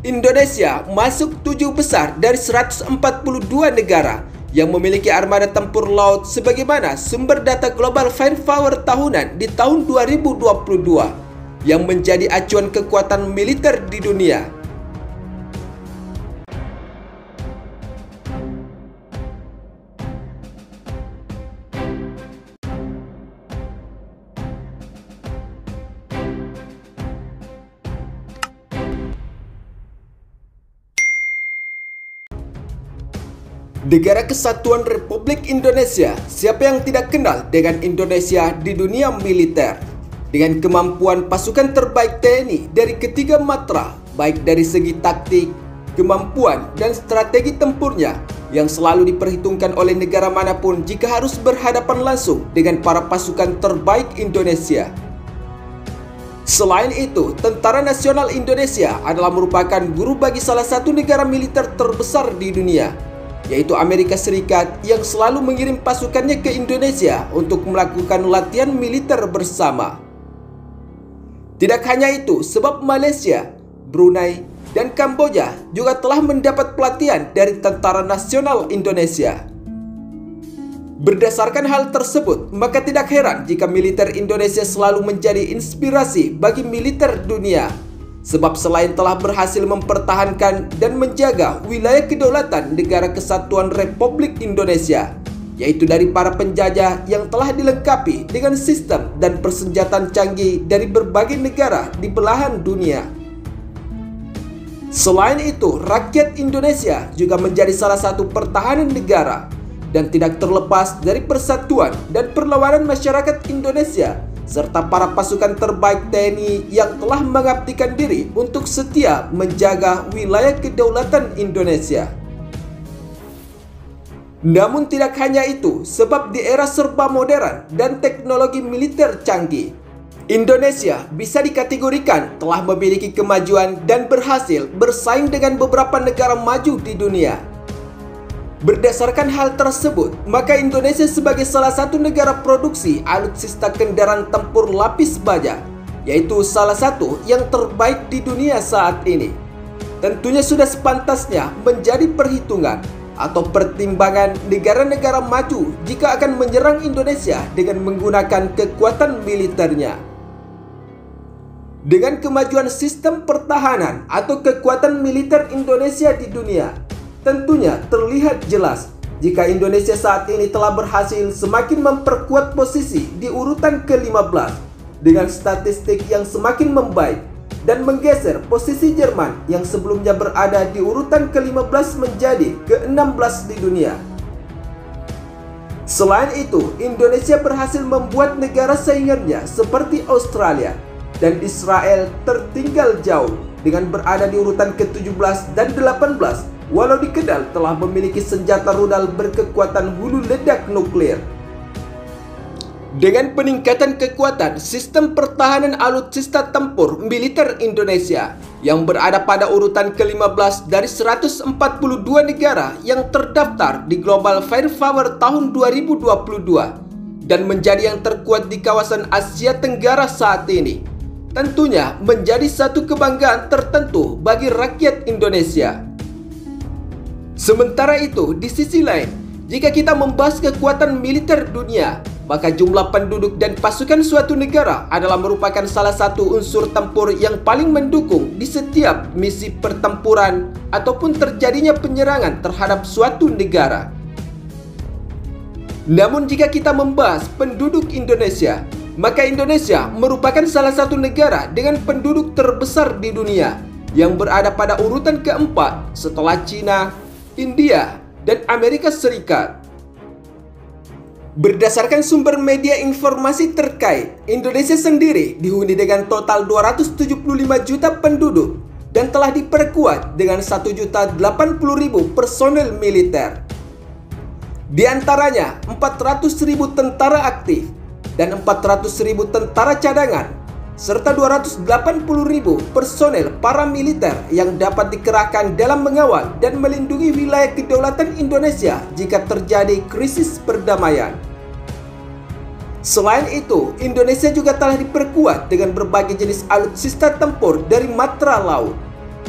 Indonesia masuk 7 besar dari 142 negara yang memiliki armada tempur laut sebagaimana sumber data Global Firepower tahunan di tahun 2022 yang menjadi acuan kekuatan militer di dunia. Negara Kesatuan Republik Indonesia, siapa yang tidak kenal dengan Indonesia di dunia militer? Dengan kemampuan pasukan terbaik TNI dari ketiga matra, baik dari segi taktik, kemampuan, dan strategi tempurnya, yang selalu diperhitungkan oleh negara manapun jika harus berhadapan langsung dengan para pasukan terbaik Indonesia. Selain itu, Tentara Nasional Indonesia adalah merupakan guru bagi salah satu negara militer terbesar di dunia, yaitu Amerika Serikat, yang selalu mengirim pasukannya ke Indonesia untuk melakukan latihan militer bersama. Tidak hanya itu, sebab Malaysia, Brunei, dan Kamboja juga telah mendapat pelatihan dari Tentara Nasional Indonesia. Berdasarkan hal tersebut, maka tidak heran jika militer Indonesia selalu menjadi inspirasi bagi militer dunia. Sebab selain telah berhasil mempertahankan dan menjaga wilayah kedaulatan Negara Kesatuan Republik Indonesia, yaitu dari para penjajah yang telah dilengkapi dengan sistem dan persenjataan canggih dari berbagai negara di belahan dunia. Selain itu, rakyat Indonesia juga menjadi salah satu pertahanan negara dan tidak terlepas dari persatuan dan perlawanan masyarakat Indonesia serta para pasukan terbaik TNI yang telah mengabdikan diri untuk setia menjaga wilayah kedaulatan Indonesia. Namun tidak hanya itu, sebab di era serba modern dan teknologi militer canggih, Indonesia bisa dikategorikan telah memiliki kemajuan dan berhasil bersaing dengan beberapa negara maju di dunia. Berdasarkan hal tersebut, maka Indonesia sebagai salah satu negara produksi alutsista kendaraan tempur lapis baja, yaitu salah satu yang terbaik di dunia saat ini, tentunya sudah sepantasnya menjadi perhitungan atau pertimbangan negara-negara maju jika akan menyerang Indonesia dengan menggunakan kekuatan militernya. Dengan kemajuan sistem pertahanan atau kekuatan militer Indonesia di dunia, tentunya terlihat jelas jika Indonesia saat ini telah berhasil semakin memperkuat posisi di urutan ke-15 dengan statistik yang semakin membaik dan menggeser posisi Jerman yang sebelumnya berada di urutan ke-15 menjadi ke-16 di dunia. Selain itu, Indonesia berhasil membuat negara saingannya seperti Australia dan Israel tertinggal jauh dengan berada di urutan ke-17 dan 18, walau dikenal telah memiliki senjata rudal berkekuatan hulu ledak nuklir. Dengan peningkatan kekuatan sistem pertahanan alutsista tempur militer Indonesia yang berada pada urutan ke-15 dari 142 negara yang terdaftar di Global Firepower tahun 2022 dan menjadi yang terkuat di kawasan Asia Tenggara saat ini, tentunya menjadi satu kebanggaan tertentu bagi rakyat Indonesia. Sementara itu, di sisi lain, jika kita membahas kekuatan militer dunia, maka jumlah penduduk dan pasukan suatu negara adalah merupakan salah satu unsur tempur yang paling mendukung di setiap misi pertempuran ataupun terjadinya penyerangan terhadap suatu negara. Namun jika kita membahas penduduk Indonesia, maka Indonesia merupakan salah satu negara dengan penduduk terbesar di dunia yang berada pada urutan keempat setelah Cina, India, dan Amerika Serikat. Berdasarkan sumber media informasi terkait, Indonesia sendiri dihuni dengan total 275 juta penduduk dan telah diperkuat dengan 1.080.000 personel militer. Di antaranya 400.000 tentara aktif dan 400.000 tentara cadangan, serta 280.000 personel paramiliter yang dapat dikerahkan dalam mengawal dan melindungi wilayah kedaulatan Indonesia jika terjadi krisis perdamaian. Selain itu, Indonesia juga telah diperkuat dengan berbagai jenis alutsista tempur dari matra laut.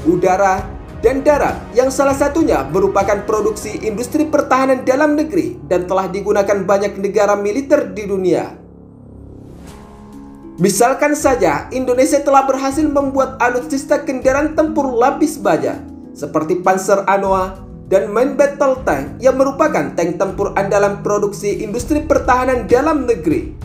udara, dan darat yang salah satunya merupakan produksi industri pertahanan dalam negeri dan telah digunakan banyak negara militer di dunia. Misalkan saja, Indonesia telah berhasil membuat alutsista kendaraan tempur lapis baja seperti Panzer Anoa dan Main Battle Tank yang merupakan tank tempur andalan produksi industri pertahanan dalam negeri.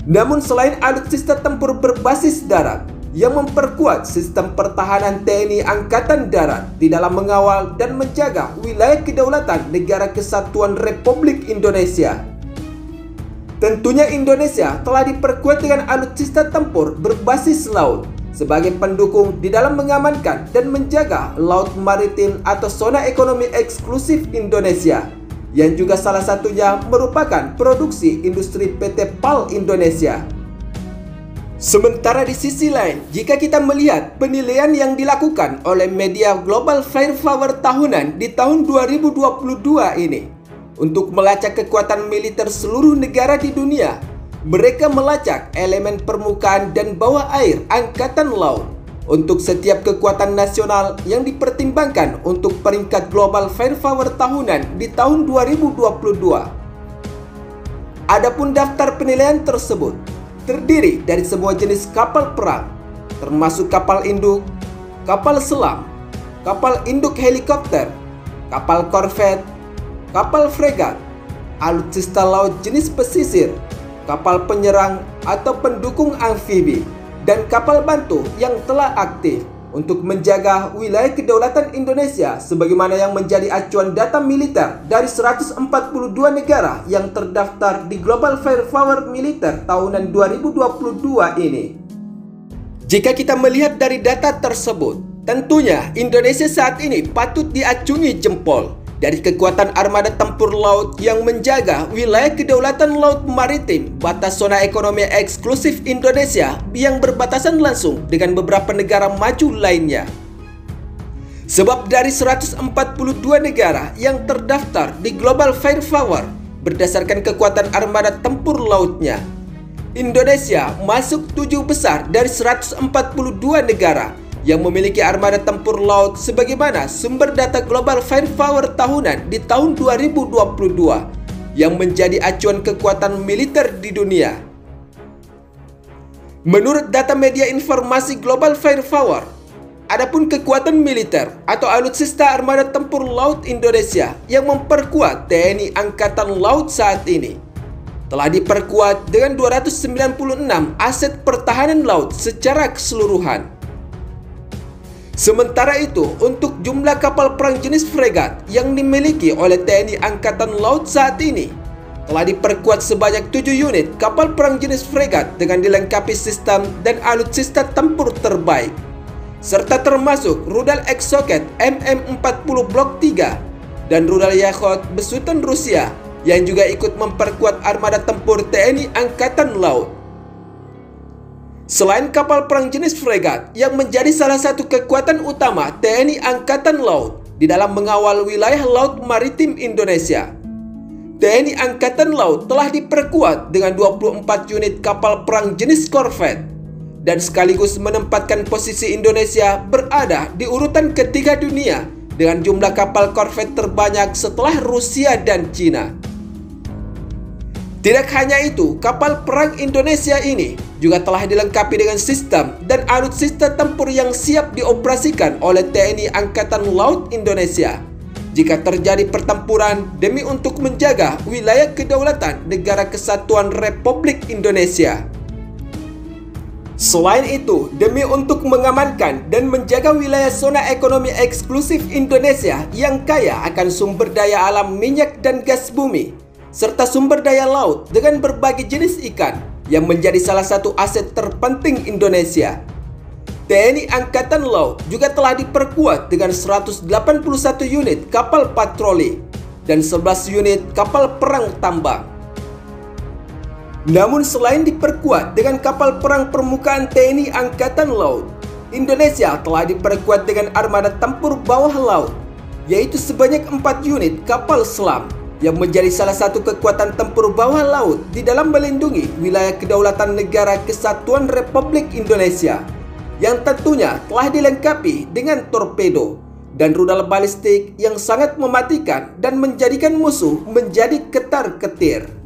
Namun selain alutsista tempur berbasis darat yang memperkuat sistem pertahanan TNI Angkatan Darat di dalam mengawal dan menjaga wilayah kedaulatan Negara Kesatuan Republik Indonesia. Tentunya Indonesia telah diperkuat dengan alutsista tempur berbasis laut sebagai pendukung di dalam mengamankan dan menjaga laut maritim atau zona ekonomi eksklusif Indonesia, yang juga salah satunya merupakan produksi industri PT PAL Indonesia. Sementara di sisi lain, jika kita melihat penilaian yang dilakukan oleh media Global Firepower tahunan di tahun 2022 ini, untuk melacak kekuatan militer seluruh negara di dunia, mereka melacak elemen permukaan dan bawah air angkatan laut untuk setiap kekuatan nasional yang dipertimbangkan untuk peringkat Global Firepower tahunan di tahun 2022. Adapun daftar penilaian tersebut terdiri dari semua jenis kapal perang, termasuk kapal induk, kapal selam, kapal induk helikopter, kapal korvet, kapal fregat, alutsista laut jenis pesisir, kapal penyerang atau pendukung amfibi, dan kapal bantu yang telah aktif untuk menjaga wilayah kedaulatan Indonesia sebagaimana yang menjadi acuan data militer dari 142 negara yang terdaftar di Global Firepower Militer tahunan 2022 ini. Jika kita melihat dari data tersebut, tentunya Indonesia saat ini patut diacungi jempol dari kekuatan armada tempur laut yang menjaga wilayah kedaulatan laut maritim batas zona ekonomi eksklusif Indonesia yang berbatasan langsung dengan beberapa negara maju lainnya. Sebab dari 142 negara yang terdaftar di Global Firepower berdasarkan kekuatan armada tempur lautnya, Indonesia masuk 7 besar dari 142 negara yang memiliki armada tempur laut sebagaimana sumber data Global Firepower tahunan di tahun 2022 yang menjadi acuan kekuatan militer di dunia. Menurut data media informasi Global Firepower, adapun kekuatan militer atau alutsista armada tempur laut Indonesia yang memperkuat TNI Angkatan Laut saat ini telah diperkuat dengan 296 aset pertahanan laut secara keseluruhan. Sementara itu, untuk jumlah kapal perang jenis fregat yang dimiliki oleh TNI Angkatan Laut saat ini telah diperkuat sebanyak 7 unit kapal perang jenis fregat dengan dilengkapi sistem dan alutsista tempur terbaik, serta termasuk rudal Exocet MM-40 Blok 3 dan rudal Yakhot besutan Rusia yang juga ikut memperkuat armada tempur TNI Angkatan Laut. Selain kapal perang jenis fregat yang menjadi salah satu kekuatan utama TNI Angkatan Laut di dalam mengawal wilayah laut maritim Indonesia, TNI Angkatan Laut telah diperkuat dengan 24 unit kapal perang jenis korvet dan sekaligus menempatkan posisi Indonesia berada di urutan ketiga dunia dengan jumlah kapal korvet terbanyak setelah Rusia dan Cina. Tidak hanya itu, kapal perang Indonesia ini juga telah dilengkapi dengan sistem dan alutsista tempur yang siap dioperasikan oleh TNI Angkatan Laut Indonesia jika terjadi pertempuran demi untuk menjaga wilayah kedaulatan Negara Kesatuan Republik Indonesia. Selain itu, demi untuk mengamankan dan menjaga wilayah zona ekonomi eksklusif Indonesia yang kaya akan sumber daya alam minyak dan gas bumi, serta sumber daya laut dengan berbagai jenis ikan yang menjadi salah satu aset terpenting Indonesia, TNI Angkatan Laut juga telah diperkuat dengan 181 unit kapal patroli dan 11 unit kapal perang tambang. Namun selain diperkuat dengan kapal perang permukaan TNI Angkatan Laut, Indonesia telah diperkuat dengan armada tempur bawah laut, yaitu sebanyak 4 unit kapal selam yang menjadi salah satu kekuatan tempur bawah laut di dalam melindungi wilayah kedaulatan Negara Kesatuan Republik Indonesia yang tentunya telah dilengkapi dengan torpedo dan rudal balistik yang sangat mematikan dan menjadikan musuh menjadi ketar-ketir.